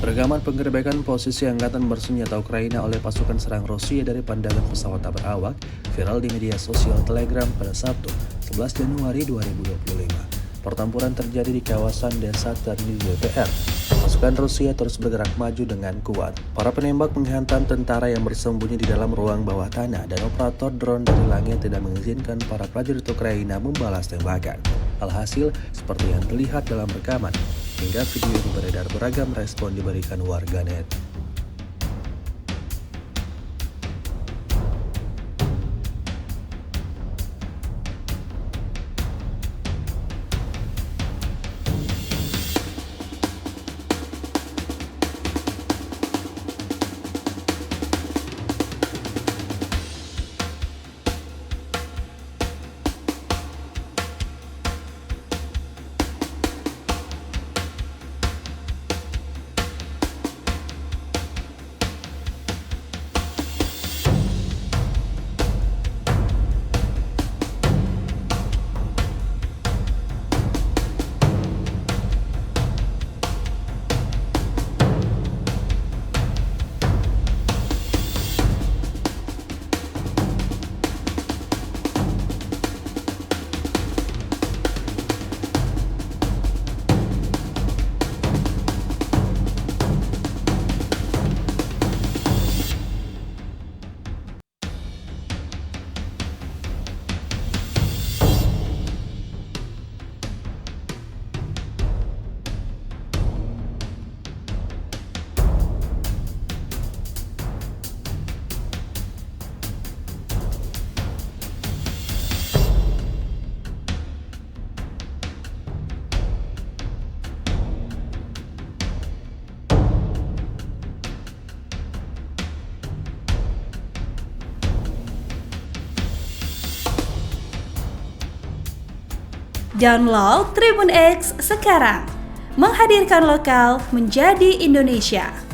Rekaman penggerebekan posisi angkatan bersenjata Ukraina oleh pasukan serang Rusia dari pandangan pesawat tak berawak viral di media sosial Telegram pada Sabtu, 11 Januari 2025. Pertempuran terjadi di kawasan desa Terni DPR. Pasukan Rusia terus bergerak maju dengan kuat. Para penembak menghantam tentara yang bersembunyi di dalam ruang bawah tanah dan operator drone dari langit tidak mengizinkan para prajurit Ukraina membalas tembakan. Alhasil, seperti yang terlihat dalam rekaman, hingga video ini beredar, beragam respon diberikan warganet. Download Tribun X sekarang, menghadirkan lokal menjadi Indonesia.